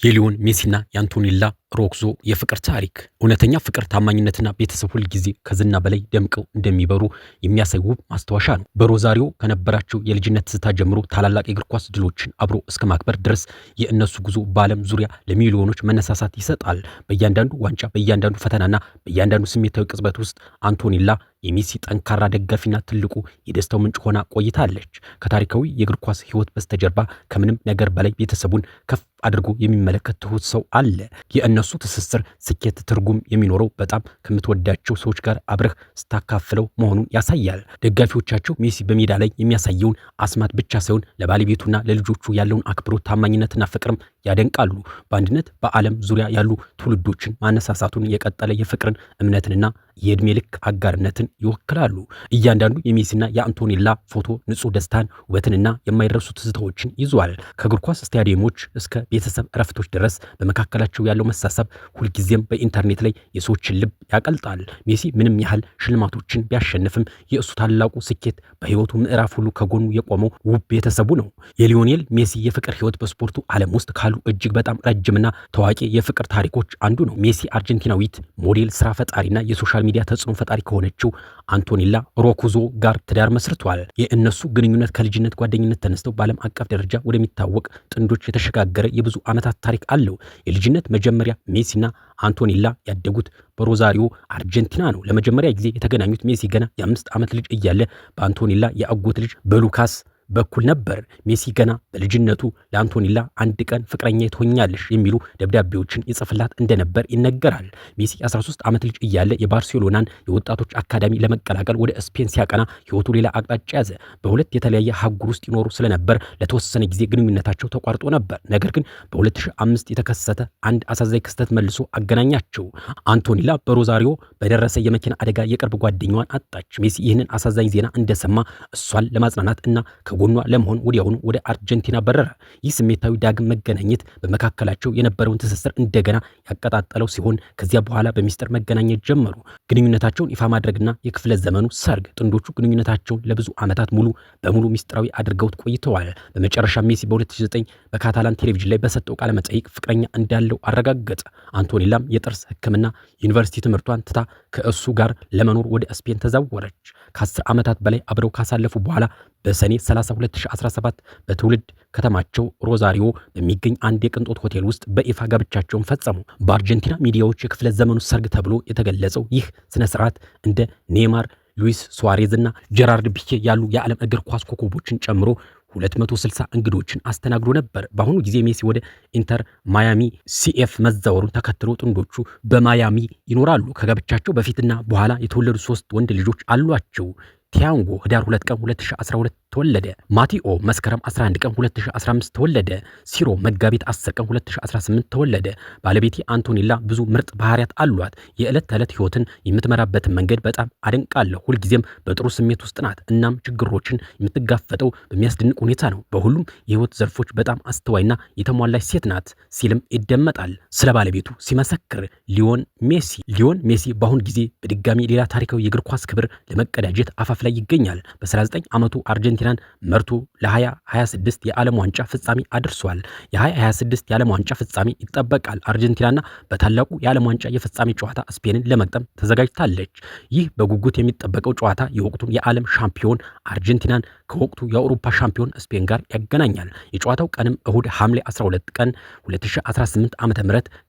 የሊዮን ሜሲና የአንቶኔላ ሮክዞ የፍቅር ታሪክ እውነተኛ ፍቅር ታማኝነትና ቤተሰብ ሁል ጊዜ ከዝና በላይ ደምቀው እንደሚበሩ የሚያሳይ ውብ ማስታወሻ ነው። በሮዛሪዮ ከነበራቸው የልጅነት ትዝታ ጀምሮ ታላላቅ የእግር ኳስ ድሎችን አብሮ እስከ ማክበር ድረስ የእነሱ ጉዞ በዓለም ዙሪያ ለሚሊዮኖች መነሳሳት ይሰጣል። በእያንዳንዱ ዋንጫ፣ በእያንዳንዱ ፈተናና በእያንዳንዱ ስሜታዊ ቅጽበት ውስጥ አንቶኔላ የሜሲ ጠንካራ ደጋፊና ትልቁ የደስታው ምንጭ ሆና ቆይታለች። ከታሪካዊ የእግር ኳስ ሕይወት በስተጀርባ ከምንም ነገር በላይ ቤተሰቡን ከፍ አድርጎ የሚመለከት ትሁት ሰው አለ። የእነሱ ትስስር ስኬት ትርጉም የሚኖረው በጣም ከምትወዳቸው ሰዎች ጋር አብረህ ስታካፍለው መሆኑን ያሳያል። ደጋፊዎቻቸው ሜሲ በሜዳ ላይ የሚያሳየውን አስማት ብቻ ሳይሆን ለባለቤቱና ለልጆቹ ያለውን አክብሮት፣ ታማኝነትና ፍቅርም ያደንቃሉ። በአንድነት በዓለም ዙሪያ ያሉ ትውልዶችን ማነሳሳቱን የቀጠለ የፍቅርን እምነትንና የዕድሜ ልክ አጋርነትን ይወክላሉ። እያንዳንዱ የሜሲና የአንቶኔላ ፎቶ ንጹህ ደስታን፣ ውበትንና የማይረሱ ትዝታዎችን ይዟል። ከእግር ኳስ ስታዲየሞች እስከ ቤተሰብ እረፍቶች ድረስ በመካከላቸው ያለው መሳሳብ ሁልጊዜም በኢንተርኔት ላይ የሰዎችን ልብ ያቀልጣል። ሜሲ ምንም ያህል ሽልማቶችን ቢያሸንፍም የእሱ ታላቁ ስኬት በሕይወቱ ምዕራፍ ሁሉ ከጎኑ የቆመው ውብ ቤተሰቡ ነው። የሊዮኔል ሜሲ የፍቅር ሕይወት በስፖርቱ ዓለም ውስጥ ካሉ እጅግ በጣም ረጅምና ታዋቂ የፍቅር ታሪኮች አንዱ ነው። ሜሲ አርጀንቲናዊት ሞዴል፣ ስራ ፈጣሪና የሶሻል ሚዲያ ተጽዕኖ ፈጣሪ ከሆነችው አንቶኔላ ሮክዞ ጋር ትዳር መስርቷል። የእነሱ ግንኙነት ከልጅነት ጓደኝነት ተነስተው በዓለም አቀፍ ደረጃ ወደሚታወቅ ጥንዶች የተሸጋገረ የብዙ ዓመታት ታሪክ አለው። የልጅነት መጀመሪያ ሜሲና አንቶኔላ ያደጉት በሮዛሪዮ አርጀንቲና ነው። ለመጀመሪያ ጊዜ የተገናኙት ሜሲ ገና የ5 ዓመት ልጅ እያለ በአንቶኔላ የአጎት ልጅ በሉካስ በኩል ነበር። ሜሲ ገና በልጅነቱ ለአንቶኔላ አንድ ቀን ፍቅረኛ ትሆኛለሽ የሚሉ ደብዳቤዎችን ይጽፍላት እንደነበር ይነገራል። ሜሲ 13 ዓመት ልጅ እያለ የባርሴሎናን የወጣቶች አካዳሚ ለመቀላቀል ወደ ስፔን ሲያቀና ሕይወቱ ሌላ አቅጣጫ ያዘ። በሁለት የተለያየ አህጉር ውስጥ ይኖሩ ስለነበር ለተወሰነ ጊዜ ግንኙነታቸው ተቋርጦ ነበር። ነገር ግን በ2005 የተከሰተ አንድ አሳዛኝ ክስተት መልሶ አገናኛቸው። አንቶኔላ በሮዛሪዮ በደረሰ የመኪና አደጋ የቅርብ ጓደኛዋን አጣች። ሜሲ ይህንን አሳዛኝ ዜና እንደሰማ እሷን ለማጽናናት እና ከጎኗ ለመሆን ወዲያውኑ ወደ አርጀንቲና በረረ። ይህ ስሜታዊ ዳግም መገናኘት በመካከላቸው የነበረውን ትስስር እንደገና ያቀጣጠለው ሲሆን ከዚያ በኋላ በሚስጥር መገናኘት ጀመሩ። ግንኙነታቸውን ይፋ ማድረግና የክፍለ ዘመኑ ሰርግ ጥንዶቹ ግንኙነታቸውን ለብዙ ዓመታት ሙሉ በሙሉ ሚስጥራዊ አድርገውት ቆይተዋል። በመጨረሻ ሜሲ በ2009 በካታላን ቴሌቪዥን ላይ በሰጠው ቃለ መጠይቅ ፍቅረኛ እንዳለው አረጋገጠ። አንቶኔላም የጥርስ ሕክምና ዩኒቨርሲቲ ትምህርቷን ትታ ከእሱ ጋር ለመኖር ወደ ስፔን ተዛወረች። ከ10 ዓመታት በላይ አብረው ካሳለፉ በኋላ በሰኔ 30 2017 በትውልድ ከተማቸው ሮዛሪዮ በሚገኝ አንድ የቅንጦት ሆቴል ውስጥ በይፋ ጋብቻቸውን ፈጸሙ። በአርጀንቲና ሚዲያዎች የክፍለ ዘመኑ ሰርግ ተብሎ የተገለጸው ይህ ስነ ስርዓት እንደ ኔይማር፣ ሉዊስ ሱዋሬዝ እና ጀራርድ ፒኬ ያሉ የዓለም እግር ኳስ ኮከቦችን ጨምሮ 260 እንግዶችን አስተናግዶ ነበር። በአሁኑ ጊዜ ሜሲ ወደ ኢንተር ማያሚ ሲኤፍ መዛወሩን ተከትሎ ጥንዶቹ በማያሚ ይኖራሉ። ከጋብቻቸው በፊትና በኋላ የተወለዱ 3 ወንድ ልጆች አሏቸው። ቲያንጎ ህዳር 2 ቀን 2012 ተወለደ። ማቲኦ መስከረም 11 ቀን 2015 ተወለደ። ሲሮ መጋቢት 10 ቀን 2018 ተወለደ። ባለቤቴ አንቶኔላ ብዙ ምርጥ ባህሪያት አሏት። የዕለት ተዕለት ህይወትን የምትመራበትን መንገድ በጣም አደንቃለሁ። ሁልጊዜም በጥሩ ስሜት ውስጥ ናት። እናም ችግሮችን የምትጋፈጠው በሚያስደንቅ ሁኔታ ነው። በሁሉም የህይወት ዘርፎች በጣም አስተዋይና የተሟላች ሴት ናት ሲልም ይደመጣል። ስለ ባለቤቱ ሲመሰክር ሊዮን ሜሲ በአሁኑ ጊዜ በድጋሚ ሌላ ታሪካዊ የእግር ኳስ ክብር ለመቀዳጀት አፋፍ ላይ ይገኛል። በ19 ዓመቱ አርጀንቲናን መርቶ ለ2026 የዓለም ዋንጫ ፍጻሜ አድርሷል። የ2026 የዓለም ዋንጫ ፍጻሜ ይጠበቃል። አርጀንቲናና በታላቁ የዓለም ዋንጫ የፍጻሜ ጨዋታ ስፔንን ለመግጠም ተዘጋጅታለች። ይህ በጉጉት የሚጠበቀው ጨዋታ የወቅቱን የዓለም ሻምፒዮን አርጀንቲናን ከወቅቱ የአውሮፓ ሻምፒዮን ስፔን ጋር ያገናኛል። የጨዋታው ቀንም እሁድ ሐምሌ 12 ቀን 2018 ዓ.ም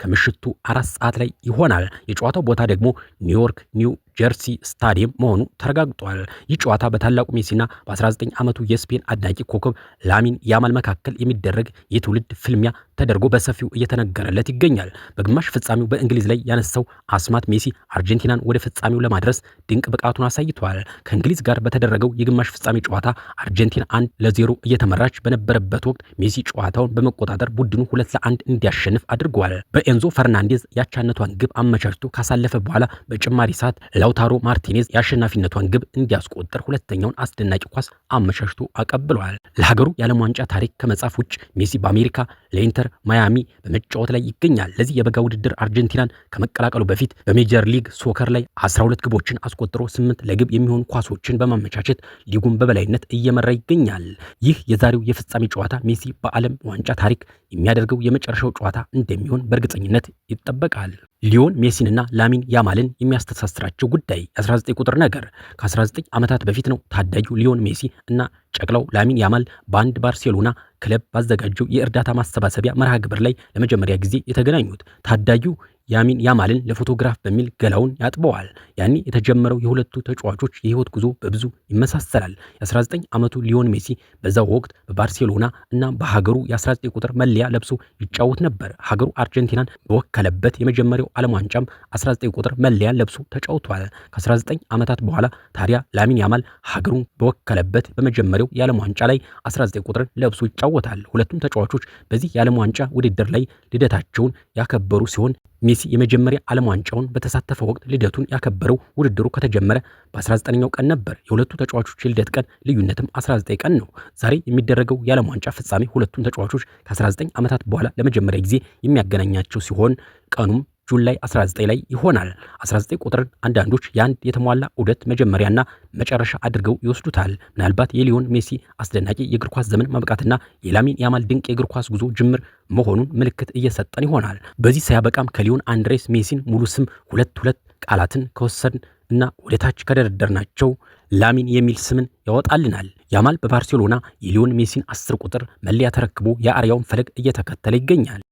ከምሽቱ 4 ሰዓት ላይ ይሆናል። የጨዋታው ቦታ ደግሞ ኒውዮርክ ኒው ጀርሲ ስታዲየም መሆኑ ተረጋግጧል። ይህ ጨዋታ በታላቁ ሜሲና በ19 ዓመቱ የስፔን አድናቂ ኮከብ ላሚን ያማል መካከል የሚደረግ የትውልድ ፍልሚያ ተደርጎ በሰፊው እየተነገረለት ይገኛል። በግማሽ ፍጻሜው በእንግሊዝ ላይ ያነሳው አስማት ሜሲ አርጀንቲናን ወደ ፍጻሜው ለማድረስ ድንቅ ብቃቱን አሳይቷል። ከእንግሊዝ ጋር በተደረገው የግማሽ ፍጻሜ ጨዋታ አርጀንቲና 1-0 እየተመራች በነበረበት ወቅት ሜሲ ጨዋታውን በመቆጣጠር ቡድኑ 2-1 እንዲያሸንፍ አድርጓል። በኤንዞ ፈርናንዴዝ ያቻነቷን ግብ አመቻችቶ ካሳለፈ በኋላ በጭማሪ ሰዓት ላውታሮ ማርቲኔዝ የአሸናፊነቷን ግብ እንዲያስቆጥር ሁለተኛውን አስደናቂ ኳስ አመቻችቶ አቀብሏል። ለሀገሩ የዓለም ዋንጫ ታሪክ ከመጻፍ ውጭ ሜሲ በአሜሪካ ለኢንተር ማያሚ በመጫወት ላይ ይገኛል። ለዚህ የበጋ ውድድር አርጀንቲናን ከመቀላቀሉ በፊት በሜጀር ሊግ ሶከር ላይ 12 ግቦችን አስቆጥሮ 8 ለግብ የሚሆኑ ኳሶችን በማመቻቸት ሊጉን በበላይነት እየመራ ይገኛል። ይህ የዛሬው የፍጻሜ ጨዋታ ሜሲ በዓለም ዋንጫ ታሪክ የሚያደርገው የመጨረሻው ጨዋታ እንደሚሆን በእርግጠኝነት ይጠበቃል። ሊዮን ሜሲንና ላሚን ያማልን የሚያስተሳስራቸው ጉዳይ የ19 ቁጥር ነገር ከ19 ዓመታት በፊት ነው ታዳጊው ሊዮን ሜሲ እና ጨቅላው ላሚን ያማል በአንድ ባርሴሎና ክለብ ባዘጋጀው የእርዳታ ማሰባሰቢያ መርሃ ግብር ላይ ለመጀመሪያ ጊዜ የተገናኙት። ታዳጊው ላሚን ያማልን ለፎቶግራፍ በሚል ገላውን ያጥበዋል። ያኔ የተጀመረው የሁለቱ ተጫዋቾች የህይወት ጉዞ በብዙ ይመሳሰላል። የ19 ዓመቱ ሊዮን ሜሲ በዛው ወቅት በባርሴሎና እና በሀገሩ የ19 ቁጥር መለያ ለብሶ ይጫወት ነበር። ሀገሩ አርጀንቲናን በወከለበት የመጀመሪያው ዓለም ዋንጫም 19 ቁጥር መለያን ለብሶ ተጫውቷል። ከ19 ዓመታት በኋላ ታዲያ ላሚን ያማል ሀገሩን በወከለበት በመጀመሪያው የዓለም ዋንጫ ላይ 19 ቁጥር ለብሶ ይጫወታል። ሁለቱም ተጫዋቾች በዚህ የዓለም ዋንጫ ውድድር ላይ ልደታቸውን ያከበሩ ሲሆን ሜሲ የመጀመሪያ ዓለም ዋንጫውን በተሳተፈ ወቅት ልደቱን ያከበረው ውድድሩ ከተጀመረ በ19ኛው ቀን ነበር። የሁለቱ ተጫዋቾች የልደት ቀን ልዩነትም 19 ቀን ነው። ዛሬ የሚደረገው የዓለም ዋንጫ ፍጻሜ ሁለቱም ተጫዋቾች ከ19 ዓመታት በኋላ ለመጀመሪያ ጊዜ የሚያገናኛቸው ሲሆን ቀኑም ጁላይ 19 ላይ ይሆናል። 19 ቁጥርን አንዳንዶች የአንድ የተሟላ ዑደት መጀመሪያና መጨረሻ አድርገው ይወስዱታል። ምናልባት የሊዮን ሜሲ አስደናቂ የእግር ኳስ ዘመን ማብቃትና የላሚን ያማል ድንቅ የእግር ኳስ ጉዞ ጅምር መሆኑን ምልክት እየሰጠን ይሆናል። በዚህ ሳያበቃም ከሊዮን አንድሬስ ሜሲን ሙሉ ስም ሁለት ቃላትን ከወሰድን እና ወደታች ከደረደርናቸው ላሚን የሚል ስምን ያወጣልናል። ያማል በባርሴሎና የሊዮን ሜሲን 10 ቁጥር መለያ ተረክቦ የአርያውን ፈለግ እየተከተለ ይገኛል።